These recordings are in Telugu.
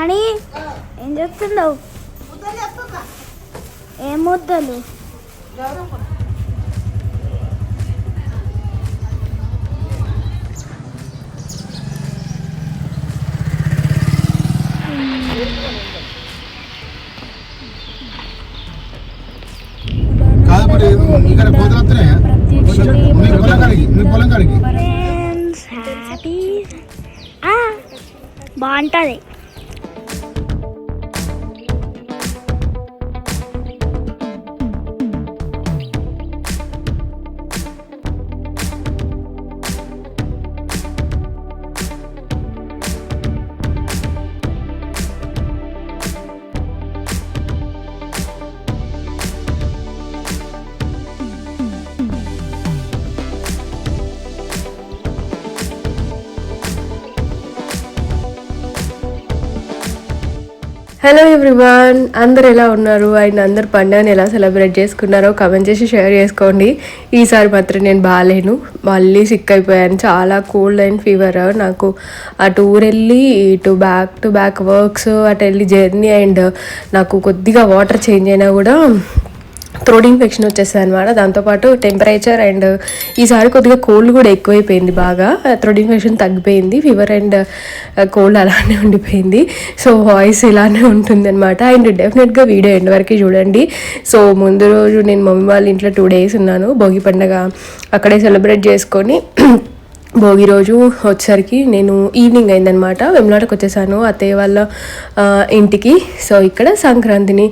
వాణి ఏం చెప్తున్నావు? ఏం ముద్దలు? బాగుంటుంది. హలో ఎవ్రీవన్, అందరు ఎలా ఉన్నారు? అండ్ అందరు పండుగని ఎలా సెలబ్రేట్ చేసుకున్నారో కమెంట్ చేసి షేర్ చేసుకోండి. ఈసారి మాత్రం నేను బాగాలేను, మళ్ళీ సిక్ అయిపోయాను. చాలా కోల్డ్ అండ్ ఫీవర్. నాకు అటు ఊరు వెళ్ళి ఇటు బ్యాక్ టు బ్యాక్ వర్క్స్, అటు వెళ్ళి జర్నీ, అండ్ నాకు కొద్దిగా వాటర్ చేంజ్ అయినా కూడా థ్రోట్ ఇన్ఫెక్షన్ వచ్చేస్తుంది అనమాట. దాంతోపాటు టెంపరేచర్ అండ్ ఈసారి కొద్దిగా కోల్డ్ కూడా ఎక్కువైపోయింది. బాగా థ్రోట్ ఇన్ఫెక్షన్ తగ్గిపోయింది, ఫీవర్ అండ్ కోల్డ్ అలానే ఉండిపోయింది. సో వాయిస్ ఇలానే ఉంటుంది అనమాట. అండ్ డెఫినెట్గా వీడియో ఎండ్ వరకు చూడండి. సో ముందు రోజు నేను మమ్మీ వాళ్ళ ఇంట్లో 2 days ఉన్నాను. భోగి పండుగ అక్కడే సెలబ్రేట్ చేసుకొని భోగి రోజు వచ్చేసరికి నేను ఈవినింగ్ అయిందనమాట. వెమ్లాడకు వచ్చేసాను అత్తయ్య వాళ్ళ ఇంటికి. సో ఇక్కడ సంక్రాంతిని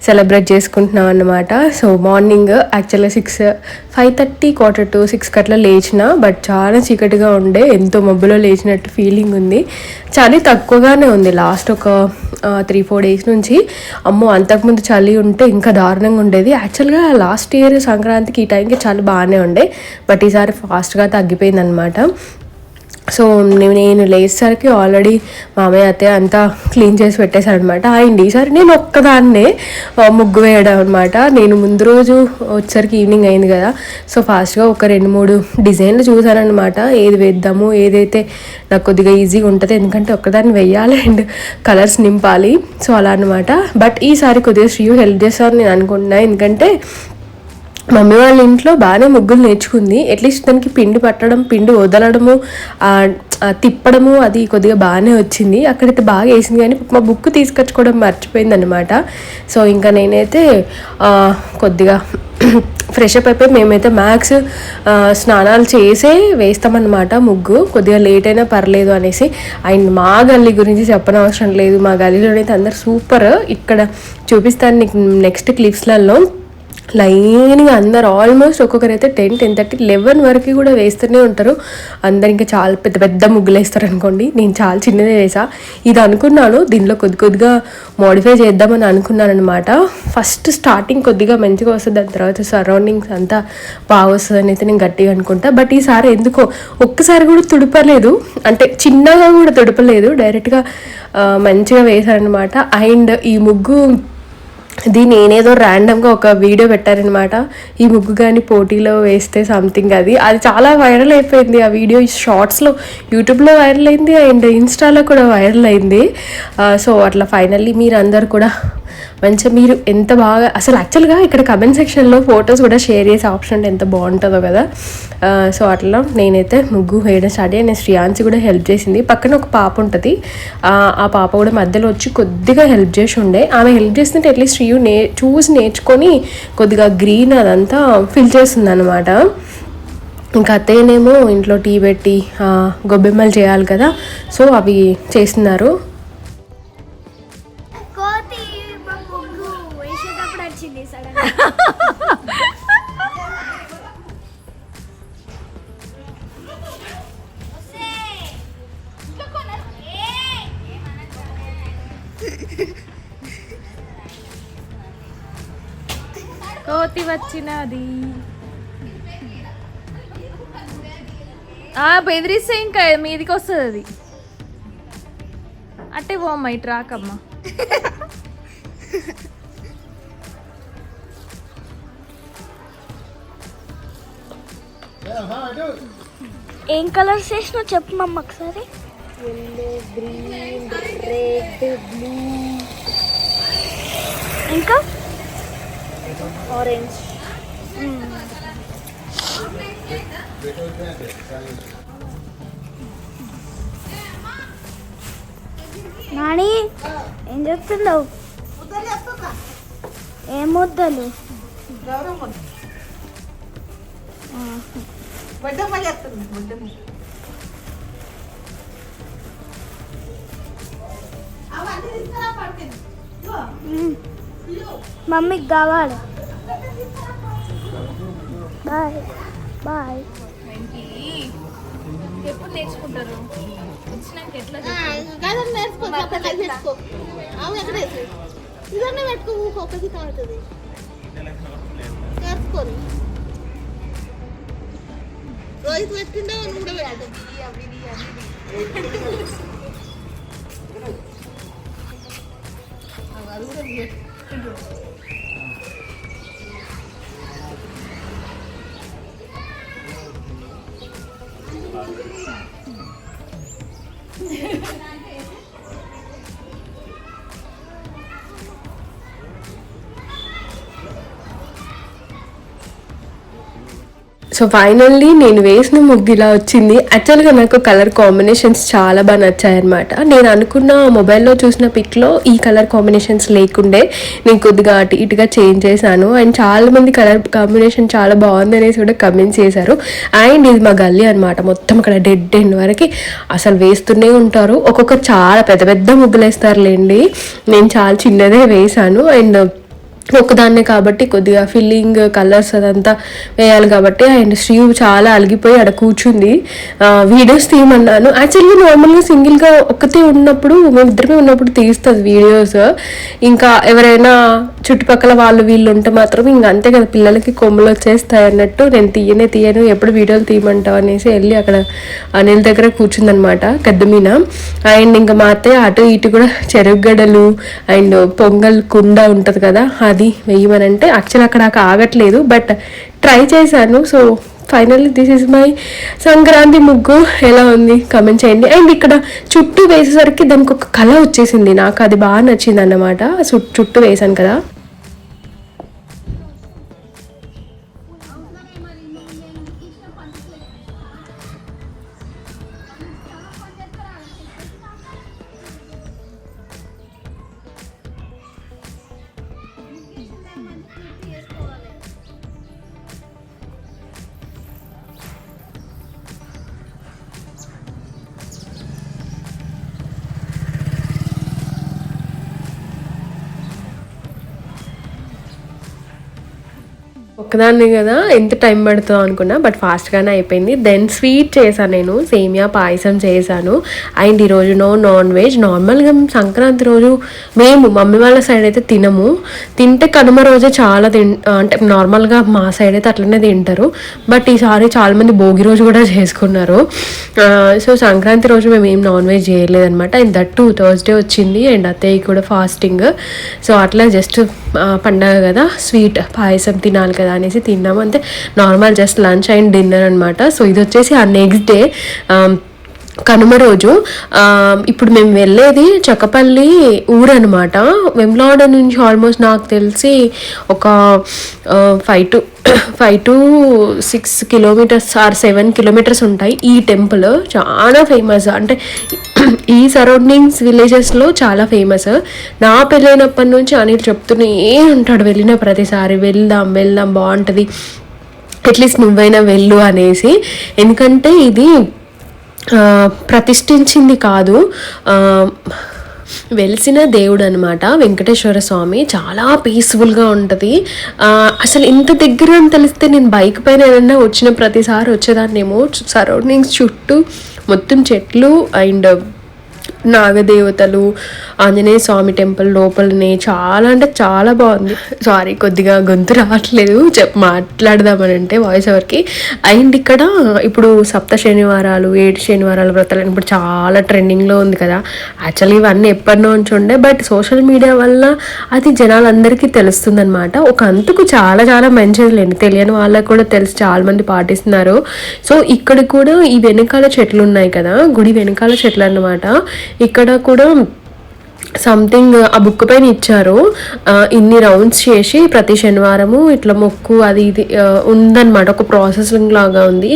సెలబ్రేట్ చేసుకుంటున్నాం అన్నమాట. సో మార్నింగ్ యాక్చువల్గా 5:30 quarter to 6 అట్లా లేచిన, బట్ చాలా చీకటిగా ఉండే, ఎంతో మబ్బులో లేచినట్టు ఫీలింగ్ ఉంది. చలి తక్కువగానే ఉంది లాస్ట్ ఒక 3-4 days నుంచి. అమ్మో, అంతకుముందు చలి ఉంటే ఇంకా దారుణంగా ఉండేది. యాక్చువల్గా లాస్ట్ ఇయర్ సంక్రాంతికి ఈ టైంకి చలి బాగానే ఉండే, బట్ ఈసారి ఫాస్ట్గా తగ్గిపోయింది అనమాట. సో నేను లేచేసరికి ఆల్రెడీ మామయ్య అత్తయ్య అంతా క్లీన్ చేసి పెట్టేశారనమాట. అండ్ ఈసారి నేను ఒక్కదాన్నే ముగ్గు వేయడం అనమాట. నేను ముందు రోజు వచ్చేసరికి ఈవినింగ్ అయింది కదా, సో ఫాస్ట్గా ఒక 2-3 డిజైన్లు చూసానమాట. ఏది వేద్దాము, ఏదైతే నాకు కొద్దిగా ఈజీగా ఉంటుంది, ఎందుకంటే ఒక్కదాన్ని వేయాలి అండ్ కలర్స్ నింపాలి. సో అలా అనమాట. బట్ ఈసారి కొద్దిగా శ్రీయు హెల్ప్ చేస్తారని నేను అనుకుంటున్నాను, ఎందుకంటే మమ్మీ వాళ్ళ ఇంట్లో బాగానే ముగ్గులు నేర్చుకుంది. అట్లీస్ట్ దానికి పిండి పట్టడం, పిండి వదలడము, తిప్పడము అది కొద్దిగా బాగానే వచ్చింది. అక్కడైతే బాగా వేసింది, కానీ మా బుక్ తీసుకొచ్చుకోవడం మర్చిపోయింది అనమాట. సో ఇంకా నేనైతే కొద్దిగా ఫ్రెష్ అప్ అయిపోయి మేమైతే మ్యాక్స్ స్నానాలు చేసే వేస్తామన్నమాట ముగ్గు. కొద్దిగా లేట్ అయినా పర్లేదు అనేసి. అండ్ మా గల్లీ గురించి చెప్పనవసరం లేదు, మా గల్లీలోనైతే అందరు సూపర్. ఇక్కడ చూపిస్తాను నీకు నెక్స్ట్ క్లిప్స్లలో. లైన్గా అందరు ఆల్మోస్ట్ ఒక్కొక్కరైతే 10, 10:30, 11 వరకు కూడా వేస్తూనే ఉంటారు. అందరు ఇంకా చాలా పెద్ద పెద్ద ముగ్గులు వేస్తారు అనుకోండి. నేను చాలా చిన్నదే వేసా. ఇది అనుకున్నాను దీనిలో కొద్దిగా మోడిఫై చేద్దామని అనుకున్నాను అనమాట. ఫస్ట్ స్టార్టింగ్ కొద్దిగా మంచిగా వస్తుంది, దాని తర్వాత సరౌండింగ్స్ అంతా బాగా వస్తుంది అని అయితే నేను గట్టిగా అనుకుంటా. బట్ ఈసారి ఎందుకో ఒక్కసారి కూడా తుడపలేదు, అంటే చిన్నగా కూడా తుడపలేదు, డైరెక్ట్గా మంచిగా వేశారనమాట. అండ్ ఈ ముగ్గు నేనేదో ర్యాండమ్గా ఒక వీడియో పెట్టారనమాట. ఈ ముగ్గు కానీ పోటీలో వేస్తే సంథింగ్ అది చాలా వైరల్ అయిపోయింది. ఆ వీడియో షార్ట్స్లో యూట్యూబ్లో వైరల్ అయింది అండ్ ఇన్స్టాలో కూడా వైరల్ అయింది. సో అట్లా ఫైనల్లీ మీరు అందరు కూడా మంచిగా, మీరు ఎంత బాగా అసలు యాక్చువల్గా ఇక్కడ కమెంట్ సెక్షన్లో ఫొటోస్ కూడా షేర్ చేసే ఆప్షన్ ఉంటే ఎంత బాగుంటుందో కదా. సో అట్లా నేనైతే ముగ్గు వేయడం స్టార్ట్ అయ్యి, నేను శ్రీయాన్సి కూడా హెల్ప్ చేసింది. పక్కన ఒక పాప ఉంటుంది, ఆ పాప కూడా మధ్యలో వచ్చి కొద్దిగా హెల్ప్ చేసి ఉండే. ఆమె హెల్ప్ చేస్తుంటే అట్లీస్ట్ శ్రీయు చూసి నేర్చుకొని కొద్దిగా గ్రీన్ అదంతా ఫిల్ చేస్తుంది అనమాట. ఇంకా అత్తయ్యనేమో ఇంట్లో టీ పెట్టి గొబ్బెమ్మలు చేయాలి కదా, సో అవి చేస్తున్నారు. కోతి వచ్చినది, బెదిరిస్తే ఇంకా మీదికి వస్తుంది అది. అట్టే పోమ్మా, ఇటు రాకమ్మా. ఏం కలర్స్ వేసినా చెప్పు మమ్మ ఒకసారి. ఎల్లో, గ్రీన్, రెడ్, బ్లూ, ఇంకా ఆరెంజ్. నాని ఏం చెప్తున్నావు? ఏం ముద్దలు? మమ్మీకి కావాలి. Bye bye. ఎప్పుడు నేర్చుకుంటారు? వచ్చినాక ఎట్లా ఇదన్నా పెట్టుకో, ఒక్కటి కావుతుంది నేర్చుకోరు. రోజు పెట్టుకుంటే నువ్వు కూడా పెట్టు. సో ఫైనల్లీ నేను వేసిన ముగ్గు ఇలా వచ్చింది. యాక్చువల్గా నాకు కలర్ కాంబినేషన్స్ చాలా బాగా నచ్చాయన్నమాట. నేను అనుకున్న మొబైల్లో చూసిన పిక్లో ఈ కలర్ కాంబినేషన్స్ లేకుండే నేను కొద్దిగా అటు ఇటుగా చేంజ్ చేశాను. అండ్ చాలామంది కలర్ కాంబినేషన్ చాలా బాగుంది అనేసి కూడా కమెంట్స్ చేశారు. అండ్ ఇది మా గల్లీ అనమాట, మొత్తం అక్కడ డెడ్ ఎండ్ వరకు అసలు వేస్తూనే ఉంటారు. ఒక్కొక్కరు చాలా పెద్ద పెద్ద ముగ్గులు వేస్తారులేండి, నేను చాలా చిన్నదే వేశాను. అండ్ ఒక్కదాన్నే కాబట్టి కొద్దిగా ఫిల్లింగ్ కలర్స్ అదంతా వేయాలి కాబట్టి. అండ్ శ్రీవు చాలా అలిగిపోయి అక్కడ కూర్చుంది. వీడియోస్ తీయమన్నాను. యాక్చువల్గా నార్మల్గా సింగిల్గా ఒక్కతే ఉన్నప్పుడు, మేమిద్దరమే ఉన్నప్పుడు తీస్తుంది వీడియోస్. ఇంకా ఎవరైనా చుట్టుపక్కల వాళ్ళు వీళ్ళు ఉంటే మాత్రం ఇంకా అంతే కదా, పిల్లలకి కొమ్ములు వచ్చేస్తాయి అన్నట్టు నేను తీయను, ఎప్పుడు వీడియోలు తీయమంటావు అనేసి వెళ్ళి అక్కడ అనిల్ దగ్గర కూర్చుందనమాట గడ్డ మీద. అండ్ ఇంకా మా అత్తయ్య అటు ఇటు కూడా చెరుగడ్డలు అండ్ పొంగల్ కుండ ఉంటుంది కదా, అది వేయమనంటే యాక్చువల్ అక్కడ ఆగట్లేదు, బట్ ట్రై చేశాను. So finally this is my Sankranti ముగ్గు. ఎలా ఉంది కమెంట్ చేయండి. అండ్ ఇక్కడ చుట్టూ వేసేసరికి దానికి ఒక కళ వచ్చేసింది, నాకు అది బాగా నచ్చింది అన్నమాట. చుట్టూ వేసాను కదా. ఒక్కదాన్ని కదా ఎంత టైం పడుతుందో అనుకున్నా, బట్ ఫాస్ట్గానే అయిపోయింది. దెన్ స్వీట్ చేశాను, నేను సేమియా పాయసం చేశాను. అండ్ ఈరోజు నాన్ వెజ్. నార్మల్గా సంక్రాంతి రోజు మేము మమ్మీ వాళ్ళ సైడ్ అయితే తినము, తింటే కనుమ రోజే చాలా అంటే నార్మల్గా మా సైడ్ అయితే అట్లనే తింటారు. బట్ ఈసారి చాలామంది భోగి రోజు కూడా చేసుకున్నారు. సో సంక్రాంతి రోజు మేము ఏం నాన్ వెజ్ చేయలేదన్నమాట. అండ్ దట్టు థర్స్డే వచ్చింది అండ్ అత్తయ్య కూడా ఫాస్టింగ్. సో అట్లా జస్ట్ పండగ కదా, స్వీట్ పాయసం తినాలి కదా అనేసి తిన్నాము అంతే. Normal just lunch and dinner అనమాట. సో ఇది వచ్చేసి ఆ నెక్స్ట్ డే కనుమ రోజు. ఇప్పుడు మేము వెళ్ళేది చక్కపల్లి ఊరు అనమాట. వెమ్లాడ నుంచి ఆల్మోస్ట్ నాకు తెలిసి ఒక 5 to 6 kilometers ఆర్ 7 kilometers ఉంటాయి. ఈ టెంపుల్ చాలా ఫేమస్, అంటే ఈ సరౌండింగ్స్ విలేజెస్లో చాలా ఫేమస్. నా పెళ్ళైనప్పటి నుంచి అనిల్ చెప్తూనే ఉంటాడు వెళ్ళిన ప్రతిసారి, వెళ్దాం బాగుంటుంది, అట్లీస్ట్ నువ్వైనా వెళ్ళు అనేసి. ఎందుకంటే ఇది ప్రతిష్ఠించింది కాదు, వెలిసిన దేవుడు అనమాట, వెంకటేశ్వర స్వామి. చాలా పీస్ఫుల్గా ఉంటుంది. అసలు ఇంత దగ్గర అని తెలిస్తే నేను బైక్ పైన ఏదైనా వచ్చిన ప్రతిసారి వచ్చేదాన్నేమో. సరౌండింగ్స్ చుట్టూ మొత్తం చెట్లు అండ్ నాగదేవతలు, ఆంజనేయ స్వామి టెంపుల్ లోపలనే చాలా అంటే చాలా బాగుంది. సారీ కొద్దిగా గొంతు రావట్లేదు మాట్లాడదామని అంటే వాయిస్ ఓవర్కి. అండ్ ఇక్కడ ఇప్పుడు 7 శనివారాలు 7 శనివారాల వ్రతాలు ఇప్పుడు చాలా ట్రెండింగ్లో ఉంది కదా. యాక్చువల్లీ ఇవన్నీ ఎప్పటి నుంచి ఉండే, బట్ సోషల్ మీడియా వల్ల అది జనాలందరికీ తెలుస్తుంది అనమాట. ఒక అంతకు చాలా చాలా మంచిది లేండి, తెలియని వాళ్ళకి కూడా తెలిసి చాలా మంది పాటిస్తున్నారు. సో ఇక్కడ కూడా ఈ వెనకాల చెట్లు ఉన్నాయి కదా, గుడి వెనకాల చెట్లు అన్నమాట. ఇక్కడ కూడా సంథింగ్ ఆ బుక్ పైన ఇచ్చారు, ఇన్ని రౌండ్స్ చేసి ప్రతి శనివారము ఇట్లా మొక్కు అది ఇది ఉందన్నమాట. ఒక ప్రాసెసింగ్ లాగా ఉంది,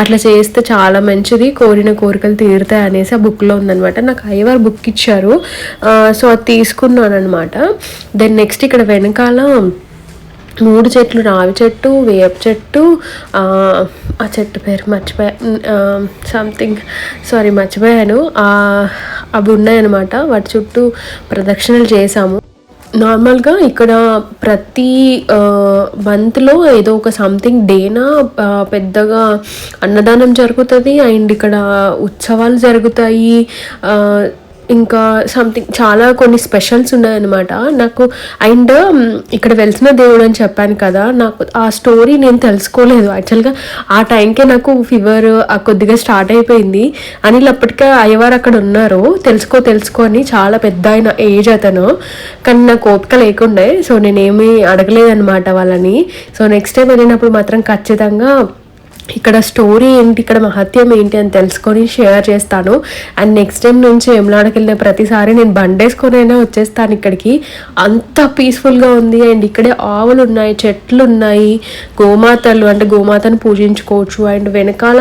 అట్లా చేస్తే చాలా మంచిది, కోరిన కోరికలు తీరుతాయి అనేసి ఆ బుక్లో ఉందన్నమాట. నాకు అయ్యవారు బుక్ ఇచ్చారు, సో అది తీసుకున్నాను అనమాట. దెన్ నెక్స్ట్ ఇక్కడ వెనకాల 3 చెట్లు, రావి చెట్టు, వేప చెట్టు, ఆ చెట్టు పేరు మర్చిపోయాను. అవి ఉన్నాయన్నమాట. వాటి చుట్టూ ప్రదక్షిణలు చేసాము. నార్మల్గా ఇక్కడ ప్రతి మంత్లో ఏదో ఒక సంథింగ్ డేనా పెద్దగా అన్నదానం జరుగుతుంది. అండ్ ఇక్కడ ఉత్సవాలు జరుగుతాయి, ఇంకా సంథింగ్ చాలా కొన్ని స్పెషల్స్ ఉన్నాయన్నమాట నాకు. అండ్ ఇక్కడ వెలిసిన దేవుడు అని చెప్పాను కదా, నాకు ఆ స్టోరీ నేను తెలుసుకోలేదు యాక్చువల్గా. ఆ టైంకే నాకు ఫీవర్ కొద్దిగా స్టార్ట్ అయిపోయింది. అనిల్ అప్పటికే అయ్యవారు అక్కడ ఉన్నారు, తెలుసుకొని చాలా పెద్ద ఆయన ఏజ్ అతను, కానీ నాకు ఓపిక లేకుండే, సో నేనేమీ అడగలేదన్నమాట వాళ్ళని. సో నెక్స్ట్ టైం వెళ్ళినప్పుడు మాత్రం ఖచ్చితంగా ఇక్కడ స్టోరీ ఏంటి, ఇక్కడ మహత్యం ఏంటి అని తెలుసుకొని షేర్ చేస్తాను. అండ్ నెక్స్ట్ టైం నుంచి వెమ్లాడకి వెళ్ళిన ప్రతిసారి నేను బండేసుకొనైనా వచ్చేస్తాను ఇక్కడికి, అంత పీస్ఫుల్గా ఉంది. అండ్ ఇక్కడే ఆవులు ఉన్నాయి, చెట్లు ఉన్నాయి, గోమాతలు అంటే గోమాతను పూజించుకోవచ్చు. అండ్ వెనకాల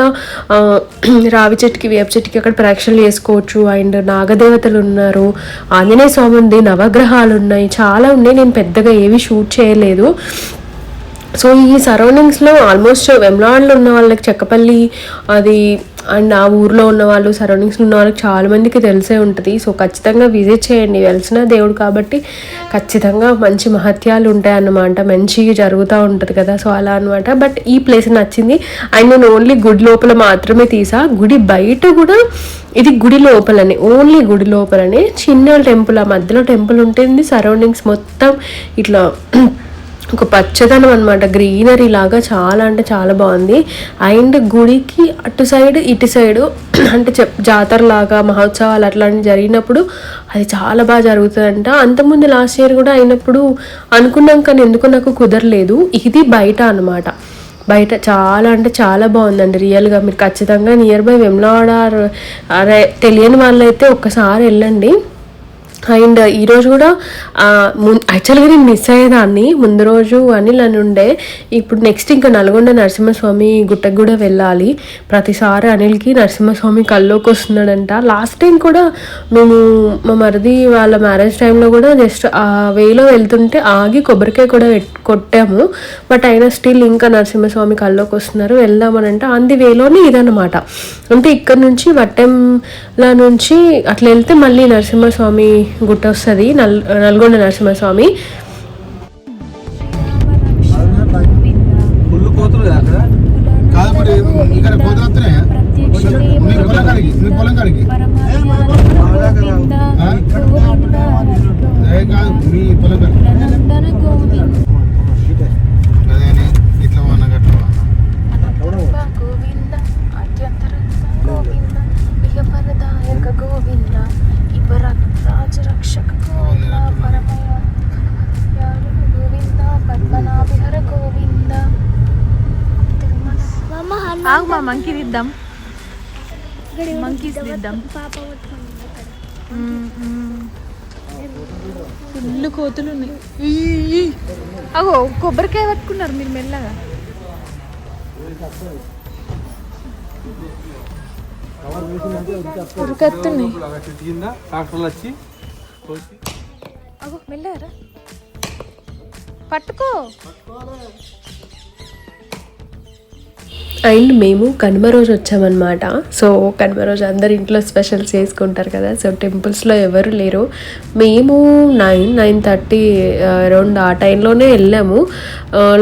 రావి చెట్టుకి వేప చెట్టుకి అక్కడ ప్రదక్షిణలు చేసుకోవచ్చు. అండ్ నాగదేవతలు ఉన్నారు, ఆంజనేయ స్వామి ఉంది, నవగ్రహాలు ఉన్నాయి, చాలా ఉన్నాయి. నేను పెద్దగా ఏవి షూట్ చేయలేదు. సో ఈ సరౌండింగ్స్లో ఆల్మోస్ట్ వెమ్లాడలో ఉన్న వాళ్ళకి, చెక్కపల్లి అది అండ్ ఆ ఊర్లో ఉన్న వాళ్ళు, సరౌండింగ్స్లో ఉన్న వాళ్ళకి చాలా మందికి తెలిసే ఉంటుంది. సో ఖచ్చితంగా విజిట్ చేయండి, వెలిసిన దేవుడు కాబట్టి ఖచ్చితంగా మంచి మహత్యాలు ఉంటాయన్నమాట, మంచిగా జరుగుతూ ఉంటుంది కదా. సో అలా అనమాట. బట్ ఈ ప్లేస్ నచ్చింది. అండ్ నేను ఓన్లీ గుడి లోపల మాత్రమే తీసా, గుడి బయట కూడా ఇది గుడి లోపలనే, ఓన్లీ గుడి లోపలనే చిన్న టెంపుల్, ఆ మధ్యలో టెంపుల్ ఉంటుంది. సరౌండింగ్స్ మొత్తం ఇట్లా ఒక పచ్చదనం అనమాట, గ్రీనరీ లాగా చాలా అంటే చాలా బాగుంది. అండ్ గుడికి అటు సైడ్ ఇటు సైడు అంటే జాతర లాగా మహోత్సవాలు అట్లాంటివి జరిగినప్పుడు అది చాలా బాగా జరుగుతుందంట. అంతకుముందు లాస్ట్ ఇయర్ కూడా అయినప్పుడు అనుకున్నాం, కానీ ఎందుకు నాకు కుదరలేదు. ఇది బయట అనమాట, బయట చాలా అంటే చాలా బాగుందండి రియల్గా. మీరు ఖచ్చితంగా నియర్ బై వెమ్లాడ తెలియని వాళ్ళైతే ఒక్కసారి వెళ్ళండి. అండ్ ఈరోజు కూడా యాక్చువల్గా నేను మిస్ అయ్యేదాన్ని, ముందు రోజు అనిల్ అని ఉండే. ఇప్పుడు నెక్స్ట్ ఇంకా నల్గొండ నరసింహస్వామి గుట్టకు కూడా వెళ్ళాలి. ప్రతిసారి అనిల్కి నరసింహస్వామి కల్లోకి వస్తున్నాడంట. లాస్ట్ టైం కూడా మేము మా మరిది వాళ్ళ మ్యారేజ్ టైంలో కూడా జస్ట్ ఆ వేలో వెళ్తుంటే ఆగి కొబ్బరికాయ కూడా కొట్టాము. బట్ అయినా స్టిల్ ఇంకా నరసింహస్వామి కల్లోకి వస్తున్నారు, వెళ్దామని అంటే అంది వేలోనే ఇదన్నమాట. అంటే ఇక్కడ నుంచి వట్టెంల నుంచి అట్లా వెళ్తే మళ్ళీ నరసింహస్వామి గుట్ట వస్తుంది, నల్గొండ నరసింహస్వామి. మా మంకీ తీద్దాం, మంకీస్ తీద్దాం. ఫుల్ కోతులు ఉన్నాయి. అగో కొబ్బరికాయ పట్టుకున్నారు మీరు మెల్లగా. ఉరికత్తున్నాయి. అగో మెల్లగా పట్టుకో. అండ్ మేము కనుమ రోజు వచ్చామన్నమాట. సో కనుమ రోజు అందరు ఇంట్లో స్పెషల్స్ చేసుకుంటారు కదా. సో టెంపుల్స్లో ఎవరు లేరు. మేము 9:30 అరౌండ్ ఆ టైంలోనే వెళ్ళాము.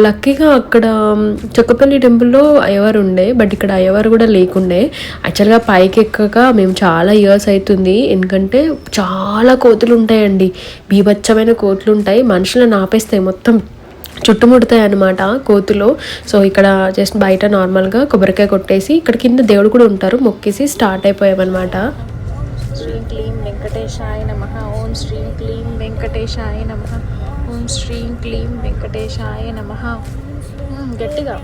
లక్కీగా అక్కడ చొక్కపల్లి టెంపుల్లో అయ్యవారు ఉండే, బట్ ఇక్కడ అయ్యవారు కూడా లేకుండే. యాక్చువల్గా పైకి ఎక్కగా మేము చాలా ఇయర్స్ అవుతుంది, ఎందుకంటే చాలా కోతులు ఉంటాయండి, బీభత్సమైన కోతులు ఉంటాయి, మనుషులను ఆపేస్తాయి, మొత్తం చుట్టుముడతాయి అన్నమాట కోతులు. సో ఇక్కడ జస్ట్ బయట నార్మల్గా కొబ్బరికాయ కొట్టేసి ఇక్కడ కింద దేవుడు కూడా ఉంటారు, మొక్కేసి స్టార్ట్ అయిపోయామన్నమాట. శ్రీం క్లీం వెంకటేశాయ నమః. ఓం శ్రీం క్లీం వెంకటేశాయ నమః. ఓం శ్రీం క్లీం వెంకటేశాయ నమః. గట్టిగా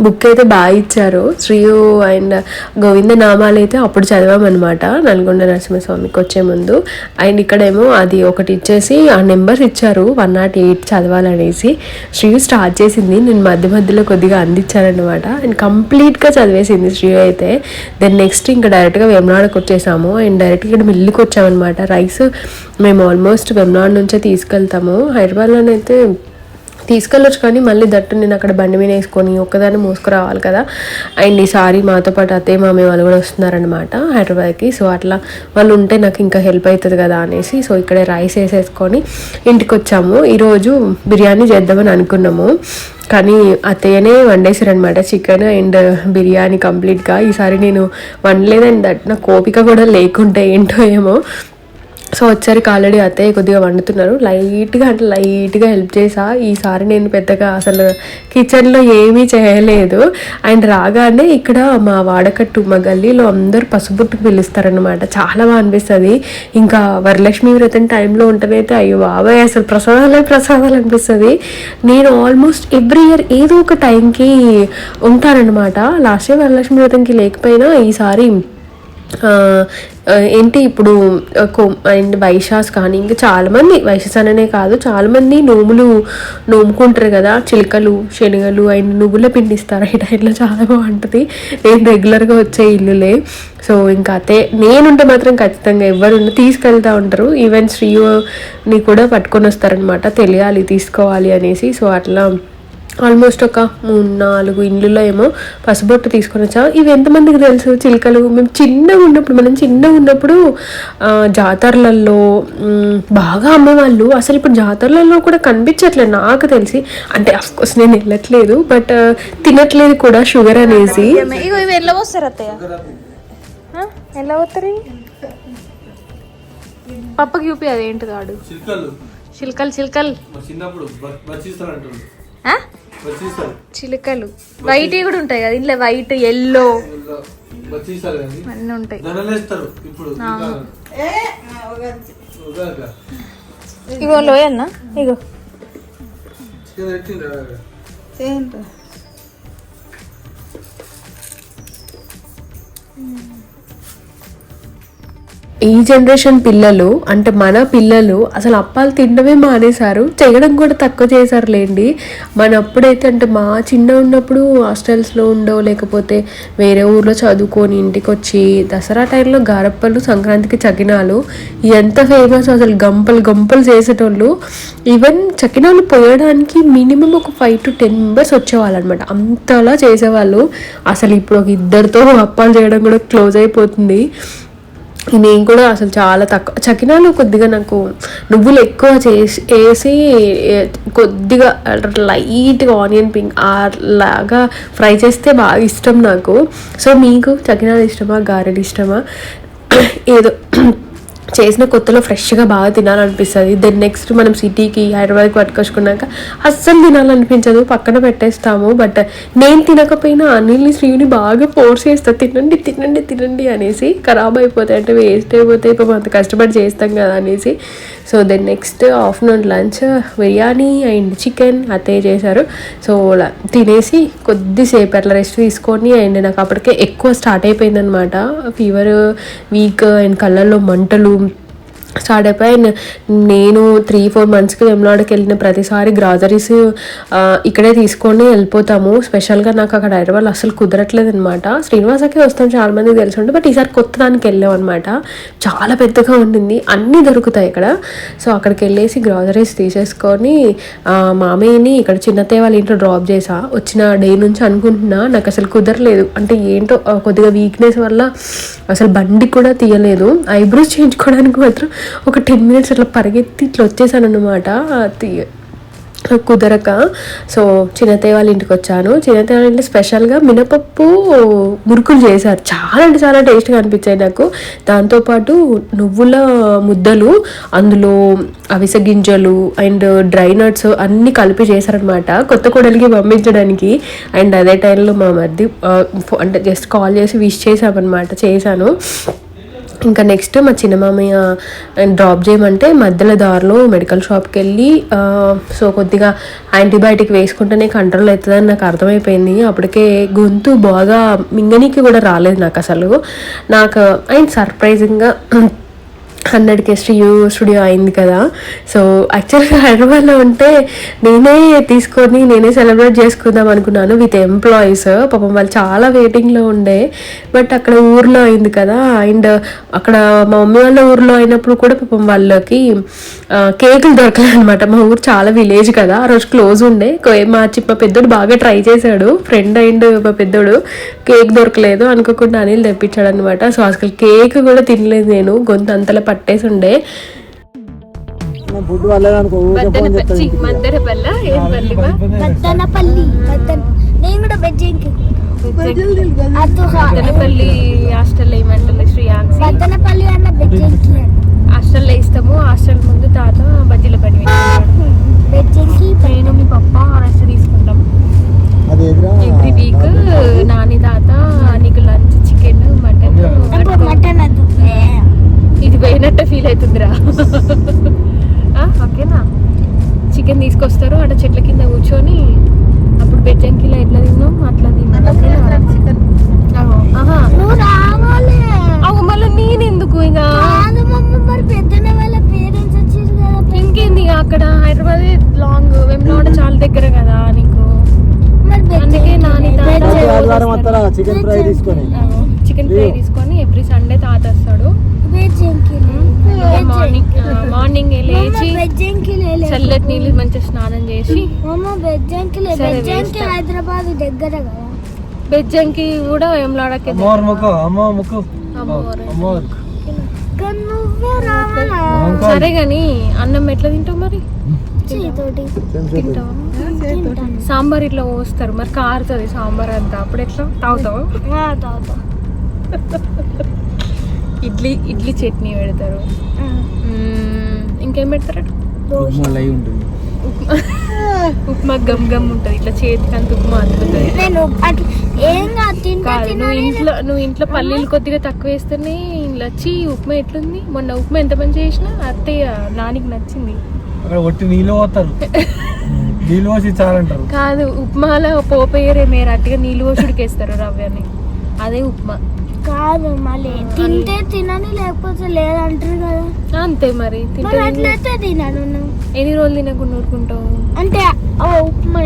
బుక్ అయితే బాగా ఇచ్చారు. శ్రీయు అండ్ గోవింద నామాలు అయితే అప్పుడు చదివామన్నమాట నల్గొండ నరసింహస్వామికి వచ్చే ముందు. అండ్ ఇక్కడేమో అది ఒకటి ఇచ్చేసి ఆ నెంబర్స్ ఇచ్చారు 108 చదవాలనేసి. శ్రీయు స్టార్ట్ చేసింది, నేను మధ్య మధ్యలో కొద్దిగా అందించానమాట. అండ్ కంప్లీట్గా చదివేసింది శ్రీయు అయితే. దెన్ నెక్స్ట్ ఇంకా డైరెక్ట్గా వేమనాడకు వచ్చేసాము. అండ్ డైరెక్ట్గా ఇక్కడ మిల్లుకి వచ్చామన్నమాట. రైస్ మేము ఆల్మోస్ట్ వేమనాడు నుంచే తీసుకెళ్తాము, హైదరాబాద్లోనైతే తీసుకెళ్ళొచ్చు, కానీ మళ్ళీ దట్టు నేను అక్కడ బండి మీద వేసుకొని ఒక్కదాన్ని మోసుకురావాలి కదా. అండ్ ఈసారి మాతో పాటు అత్తయ్య మామయ్య వాళ్ళు కూడా వస్తున్నారనమాట హైదరాబాద్కి. సో అట్లా వాళ్ళు ఉంటే నాకు ఇంకా హెల్ప్ అవుతుంది కదా అనేసి సో ఇక్కడే రైస్ వేసేసుకొని ఇంటికి వచ్చాము. ఈరోజు బిర్యానీ చేద్దామని అనుకున్నాము, కానీ అత్తయ్యనే వండేసారనమాట చికెన్ అండ్ బిర్యానీ కంప్లీట్గా. ఈసారి నేను వండలేదండి, దట్ నాకు ఓపిక కూడా లేకుంటే ఏంటో ఏమో. సో వచ్చరికి ఆల్రెడీ అత్తయ్య కొద్దిగా వండుతున్నారు, లైట్గా హెల్ప్ చేసా. ఈసారి నేను పెద్దగా అసలు కిచెన్లో ఏమీ చేయలేదు. అండ్ రాగానే ఇక్కడ మా వాడకట్టు మా గల్లీలో అందరూ పసుపుట్టుకు పిలుస్తారనమాట, చాలా బాగా అనిపిస్తుంది. ఇంకా వరలక్ష్మి వ్రతం టైంలో ఉంటేనైతే అయ్యో బాబాయ్ అసలు ప్రసాదాలు అనిపిస్తుంది. నేను ఆల్మోస్ట్ ఎవ్రీ ఇయర్ ఏదో ఒక టైంకి ఉంటానన్నమాట. లాస్ట్ ఇయర్ వరలక్ష్మి వ్రతంకి లేకపోయినా ఈసారి ఏంటి ఇప్పుడు అండ్ వైశాస్ కానీ ఇంకా చాలామంది, వైశాస్ అననే కాదు చాలామంది నోముకుంటారు కదా, చిలుకలు శనగలు అండ్ నువ్వుల పిండి ఇస్తారు. ఈ టైంలో చాలా బాగుంటుంది. నేను రెగ్యులర్గా వచ్చే ఇల్లులే. సో ఇంకా అతే నేనుంటే మాత్రం ఖచ్చితంగా ఎవరు తీసుకెళ్తూ ఉంటారు. ఈవెన్ శ్రీని కూడా పట్టుకొని వస్తారనమాట, తెలియాలి తీసుకోవాలి అనేసి. సో అట్లా ఆల్మోస్ట్ ఒక 3-4 ఇండ్లలో ఏమో పసుబొట్టు తీసుకొని వచ్చా. ఇవి ఎంతమందికి తెలుసు చిలుకలు? మనం చిన్నగా ఉన్నప్పుడు జాతరలలో బాగా అమ్మేవాళ్ళు. అసలు ఇప్పుడు జాతరలలో కూడా కనిపించట్లేదు నాకు తెలిసి, అంటే అఫ్కోర్స్ నేను వెళ్ళట్లేదు, బట్ తినట్లేదు కూడా షుగర్ అనేసి. ఇవి ఎలా వస్తారు అత్తయ్య? ఎలా వస్తారు? పప్పకి చూపి అదేంటి కాడు చిలుకలు చిలుకలు వైట్ కూడా ఉంటాయి కదా ఇంట్లో, వైట్ ఎల్లో అన్నీ ఉంటాయి. ఇగో లోయన్నా, ఇగో ఈ జనరేషన్ పిల్లలు అంటే మన పిల్లలు అసలు అప్పాలు తినడమే మానేశారు, చేయడం కూడా తక్కువ చేశారులేండి. మన అప్పుడైతే అంటే మా చిన్న ఉన్నప్పుడు హాస్టల్స్లో ఉండో లేకపోతే వేరే ఊర్లో చదువుకొని ఇంటికి వచ్చి దసరా టైంలో గారప్పలు, సంక్రాంతికి చకినాలు ఎంత ఫేమస్, అసలు గంపలు చేసేటోళ్ళు. ఈవెన్ చకినాలు పోయడానికి మినిమం ఒక 5 to 10 మెంబర్స్ వచ్చేవాళ్ళు అనమాట, అంతలా చేసేవాళ్ళు. అసలు ఇప్పుడు ఒక 2తో అప్పాలు చేయడం కూడా క్లోజ్ అయిపోతుంది. నేను కూడా అసలు చాలా తక్కువ చకినాలు, కొద్దిగా నాకు నువ్వులు ఎక్కువ వేసి కొద్దిగా లైట్గా ఆనియన్ పింక్ లాగా ఫ్రై చేస్తే బాగా ఇష్టం నాకు. సో మీకు చకినాలు ఇష్టమా, గారెలు ఇష్టమా? ఏదో చేసిన కొత్తలో ఫ్రెష్గా బాగా తినాలనిపిస్తుంది. దెన్ నెక్స్ట్ మనం సిటీకి హైదరాబాద్కి పట్టుకొచ్చుకున్నాక అస్సలు తినాలనిపించదు, పక్కన పెట్టేస్తాము. బట్ నేను తినకపోయినా అనిల్ని శ్రీని బాగా ఫోర్స్ చేస్తా, తినండి అనేసి. ఖరాబ్ అయిపోతాయి అంటే వేస్ట్ అయిపోతాయి, ఇప్పుడు అంత కష్టపడి చేస్తాం కదా అనేసి. So then next afternoon lunch biryani and chicken అత్తయ్య చేశారు. సో తినేసి కొద్దిసేపు అట్లా రెస్ట్ తీసుకొని, అండ్ నాకు అప్పటికే ఎక్కువ స్టార్ట్ అయిపోయిందనమాట ఫీవర్, వీక్ అండ్ కళ్ళల్లో మంటలు, స్టార్ట్ అయిపోయి నేను 3-4 మంత్స్కి వెమ్లాడకి వెళ్ళిన ప్రతిసారి గ్రాసరీస్ ఇక్కడే తీసుకొని వెళ్ళిపోతాము. స్పెషల్గా నాకు అక్కడ హైదరాబాద్ అసలు కుదరట్లేదు అనమాట. శ్రీనివాసకి వస్తాం చాలా మందికి తెలిసి ఉంటుంది, బట్ ఈసారి కొత్త దానికి వెళ్ళాం అనమాట. చాలా పెద్దగా ఉంటుంది, అన్నీ దొరుకుతాయి ఇక్కడ. సో అక్కడికి వెళ్ళేసి గ్రాసరీస్ తీసేసుకొని మామయ్యని ఇక్కడ చిన్నత్తయ్య వాళ్ళ ఇంట్లో డ్రాప్ చేసా. వచ్చిన డే నుంచి అనుకుంటున్నా, నాకు అసలు కుదరలేదు. అంటే ఏంటో కొద్దిగా వీక్నెస్ వల్ల అసలు బండి కూడా తీయలేదు. ఐబ్రోస్ చేయించుకోవడానికి మాత్రం ఒక 10 minutes అట్లా పరిగెత్తి ఇట్లా వచ్చేసాను అనమాట, కుదరక. సో చిన్నత్తయ్య వాళ్ళ ఇంటికి వచ్చాను. చిన్నత్తయ్య వాళ్ళ ఇంట్లో స్పెషల్గా మినపప్పు మురుకులు చేశారు. చాలా అంటే చాలా టేస్ట్గా అనిపించాయి నాకు. దాంతోపాటు నువ్వుల ముద్దలు, అందులో అవిసె గింజలు అండ్ డ్రై నట్స్ అన్నీ కలిపి చేశారనమాట, కొత్త కోడలికి పంపించడానికి. అండ్ అదే టైంలో మా మధ్య అంటే జస్ట్ కాల్ చేసి విష్ చేశాను. ఇంకా నెక్స్ట్ మా చిన్న మామయ్య డ్రాప్ చేయమంటే మధ్యలో దారిలో మెడికల్ షాప్కి వెళ్ళి సో కొద్దిగా యాంటీబయాటిక్ వేసుకుంటేనే కంట్రోల్ అవుతుందని నాకు అర్థమైపోయింది. అప్పటికే గొంతు బాగా మింగనీకి కూడా రాలేదు నాకు అసలు. అండ్ సర్ప్రైజింగ్గా 100K స్టూడియో అయింది కదా. సో యాక్చువల్గా హైదరాబాద్లో ఉంటే నేనే సెలబ్రేట్ చేసుకుందాం అనుకున్నాను విత్ ఎంప్లాయీస్. పాపం వాళ్ళు చాలా వెయిటింగ్లో ఉండే, బట్ అక్కడ ఊర్లో అయింది కదా. అండ్ అక్కడ మా మమ్మీ వాళ్ళ ఊర్లో అయినప్పుడు కూడా పాపం వాళ్ళకి కేకులు దొరకలేదు అనమాట. మా ఊరు చాలా విలేజ్ కదా, ఆ రోజు క్లోజ్ ఉండే. మా పెద్దోడు బాగా ట్రై చేశాడు, ఫ్రెండ్ అండ్ మా పెద్దోడు. కేక్ దొరకలేదు, అనుకోకుండా అనిల్ తెప్పించాడు అనమాట. సో అసలు కేక్ కూడా తినలేదు నేను, గొంతు అంతలా పట్టేసి ఉండే. హాస్టల్ ఏమంటారు హాస్టల్లో ఇస్తాము. హాస్టల్ ముందు తాత బజ్జీల పని నేను మీ పప్ప రెస్ట్ తీసుకుంటాం ఎవ్రీ వీక్. నాని తాత నీకు లంచ్ చికెన్ మటన్ ఇది పోయినట్టే ఫీల్ అవుతుందిరా. ఓకేనా, చికెన్ తీసుకొస్తారు అక్కడ చెట్ల కింద కూర్చొని. అప్పుడు బెజ్జంకిలో ఎట్లా తిన్నాం అట్లా తిన్నాం. మళ్ళీ నేను ఎందుకు ఇంకా ఇంకేంది అక్కడ హైదరాబాద్ లాంగ్ వెమ్లవాడ చాలా దగ్గర కదా నీకు. అందుకే నాని చికెన్ ఫ్రై తీసుకొని ఎవ్రీ సండే తాత వస్తాడు. మార్నింగ్ లేచి చల్లటి నీళ్ళు మంచిగా స్నానం చేసి హైదరాబాద్ దగ్గర కదా. బెజ్జంకి కూడా వెమ్లవాడకి సరే గాని అన్నం ఎట్లా తింటావు మరి? తింటావా? సాంబార్ ఇట్లా పోస్తారు మరి, కారుతుంది సాంబార్ అంతా, అప్పుడు ఎట్లా తాగుతావా? ఇడ్లీ చట్నీ పెడతారు. ఇంకేం పెడతారు? ఉప్మా గమ్ గమ్ ఉంటుంది, ఇట్లా చేతికి అంత ఉప్మా అందుతుంది. నువ్వు ఇంట్లో పల్లీలు కొద్దిగా తక్కువ వేస్తేనే ఇలా వచ్చి ఉప్మా ఎట్లుంది. మొన్న ఉప్మా ఎంత మంది చేసినా అత్తయ్య నానికి నచ్చింది. కాదు, ఉప్మాలో పోపేయరే మీరు అట్టిగా నీళ్ళు పోసుడికి వేస్తారు రవ్వని, అదే ఉప్మా కాదు. మళ్ళీ తింటే తినని లేకపోతే లేదంటారు కదా. అంతే మరి, అట్లయితే తినను. ఎన్ని రోజులు తినకుండా ఊరుకుంటావు? అంటే ఉప్మా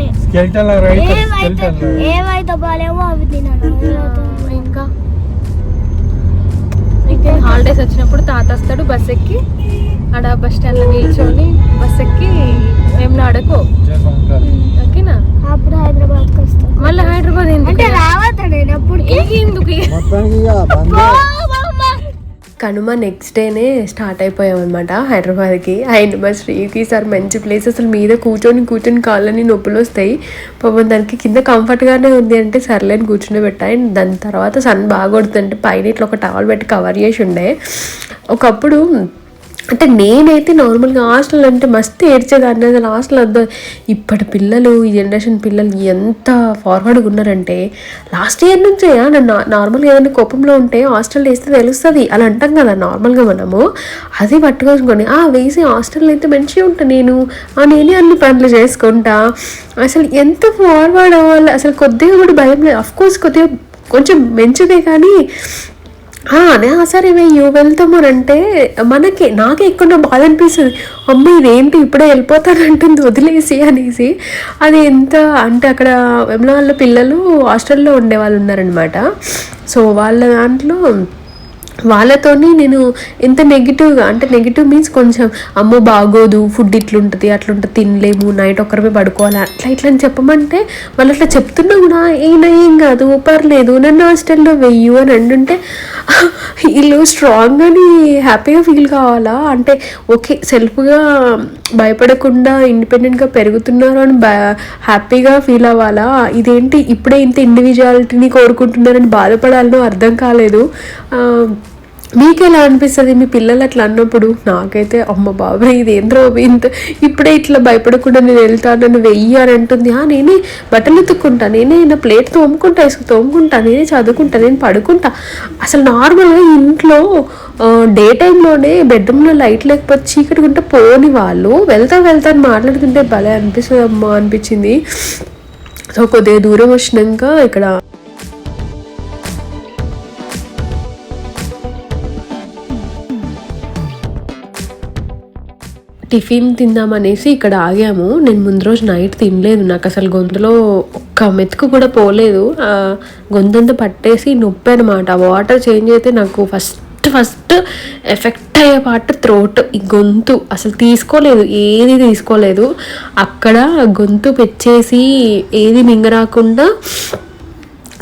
ఏవైతే బాలేవో అవి తినను. ఇంకా హాలిడేస్ వచ్చినప్పుడు తాత వస్తాడు బస్ ఎక్కి, ఆడ బస్ స్టాండ్ లో నిల్చొని బస్ ఎక్కి వెమ్లవాడకు. ఓకేనా, అప్పుడు హైదరాబాద్కి వస్తాం. మళ్ళీ హైదరాబాద్ అంటే రావద్దు ఎప్పుడు ఎందుకు? కనుమ నెక్స్ట్ డేనే స్టార్ట్ అయిపోయాం అనమాట హైదరాబాద్కి. అండ్ మా శ్రీకి సార్ మంచి ప్లేస్, అసలు మీద కూర్చొని కాళ్ళని నొప్పులు వస్తాయి. పాపం దానికి కింద కంఫర్ట్గానే ఉంది అంటే సర్లేని కూర్చుని పెట్టా. అండ్ దాని తర్వాత సన్ బాగా కొడుతుంటే పైన ఇట్లా ఒక టవల్ పెట్టి కవర్ చేసి ఉండే. ఒకప్పుడు అంటే నేనైతే నార్మల్గా హాస్టల్ అంటే మస్తు ఏడ్చేదాన్ని, అసలు హాస్టల్ వద్ద. ఇప్పటి పిల్లలు, ఈ జనరేషన్ పిల్లలు ఎంత ఫార్వర్డ్గా ఉన్నారంటే, లాస్ట్ ఇయర్ నుంచే నన్ను నార్మల్గా ఏదైనా కోపంలో ఉంటే హాస్టల్ వేస్తే తెలుస్తుంది అలా అంటాం కదా నార్మల్గా మనము. అది పట్టుకోసుకొని వేసి హాస్టల్లో అయితే మంచిగా ఉంటాను నేనే అన్ని పనులు చేసుకుంటా. అసలు ఎంత ఫార్వర్డ్ అవ్వాలి, అసలు కొద్దిగా కూడా భయం లేదు. అఫ్కోర్స్ కొంచెం మంచిదే, కానీ అదే సరే వెయ్యు వెళ్తాము అని అంటే నాకే ఎక్కువ బాధ అనిపిస్తుంది. అమ్మ ఇదేంటి ఇప్పుడే వెళ్ళిపోతానంటుంది వదిలేసి అనేసి. అది ఎంత అంటే అక్కడ వేములవాడలో పిల్లలు హాస్టల్లో ఉండే వాళ్ళు ఉన్నారనమాట. సో వాళ్ళ దాంట్లో వాళ్ళతోని నేను ఎంత నెగిటివ్గా అంటే నెగిటివ్ మీన్స్ కొంచెం అమ్మో బాగోదు, ఫుడ్ ఇట్లుంటుంది అట్లుంటుంది, తినలేము, నైట్ ఒక్కరిమే పడుకోవాలి అట్లా ఇట్లా అని చెప్పమంటే వాళ్ళు అట్లా చెప్తున్నా కూడా ఏం కాదు పర్లేదు నన్ను హాస్టల్లో వెయ్యు అని అంటుంటే వీళ్ళు స్ట్రాంగ్ అని హ్యాపీగా ఫీల్ కావాలా అంటే ఓకే సెల్ఫ్గా భయపడకుండా ఇండిపెండెంట్గా పెరుగుతున్నారు అని హ్యాపీగా ఫీల్ అవ్వాలా. ఇదేంటి ఇప్పుడే ఇంత ఇండివిజువాలిటీని కోరుకుంటున్నారని బాధపడాలనో అర్థం కాలేదు. మీకు ఎలా అనిపిస్తుంది మీ పిల్లలు అట్లా అన్నప్పుడు? నాకైతే అమ్మ బాబాయ్ ఇదేంద్రో ఇంత ఇప్పుడే ఇట్లా భయపడకుండా నేను వెళ్తాను నన్ను వెయ్యి అని అంటుంది. నేనే బట్టలు ఉతుక్కుంటా, నేనే నా ప్లేట్ తోముకుంటా, నేనే చదువుకుంటా, నేను పడుకుంటా. అసలు నార్మల్గా ఇంట్లో డే టైంలోనే బెడ్రూమ్లో లైట్ లేకపోతే చీకటి ఉంటే పోని వాళ్ళు వెళ్తాను మాట్లాడుతుంటే భలే అనిపిస్తుంది అమ్మా అనిపించింది. సో కొద్దిగా దూరం వచ్చినాక ఇక్కడ టిఫిన్ తిందామనేసి ఇక్కడ ఆగాము. నేను ముందు రోజు నైట్ తినలేదు, నాకు అసలు గొంతులో ఒక్క మెతుకు కూడా పోలేదు, గొంతంతా పట్టేసి నొప్పి అనమాట. వాటర్ చేంజ్ అయితే నాకు ఫస్ట్ ఎఫెక్ట్ అయ్యే పార్ట్ థ్రోట్, ఈ గొంతు అసలు ఏది తీసుకోలేదు. అక్కడ గొంతు పెచ్చేసి ఏది మింగరాకుండా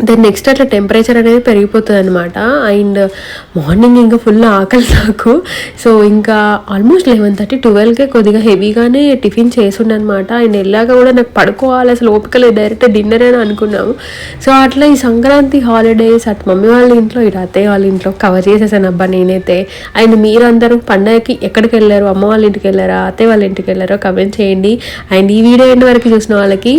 దాని నెక్స్ట్ అట్లా టెంపరేచర్ అనేది పెరిగిపోతుంది అనమాట. అండ్ మార్నింగ్ ఇంకా ఫుల్ ఆకలి నాకు. సో ఇంకా ఆల్మోస్ట్ 11:30 12కే కొద్దిగా హెవీగానే టిఫిన్ చేసిండే అనమాట. అండ్ వెళ్ళాక కూడా నాకు పడుకోవాలి అసలు ఓపిక లేదు, డైరెక్ట్ డిన్నర్ అని అనుకున్నాము. సో అట్లా ఈ సంక్రాంతి హాలిడేస్ అటు మమ్మీ వాళ్ళ ఇంట్లో ఇటు అత్తయ్య వాళ్ళ ఇంట్లో కవర్ చేసేసాను అబ్బా నేనైతే. అండ్ మీరందరూ పండగకి ఎక్కడికి వెళ్ళారు, అమ్మ వాళ్ళ ఇంటికి వెళ్ళారా, అత్తయ్య వాళ్ళ ఇంటికి వెళ్ళారో కమెంట్ చేయండి. అండ్ ఈ వీడియో ఎండ్ వరకు చూసిన వాళ్ళకి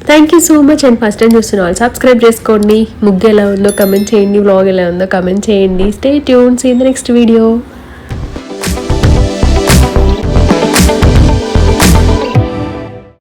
thank you so much. And first time చూస్తున్న వాళ్ళు సబ్స్క్రైబ్ చేసుకోండి. ముగ్గు ఎలా ఉందో కమెంట్ చేయండి, వ్లాగ్ ఎలా ఉందో కమెంట్ చేయండి. Stay tune, see in the next video.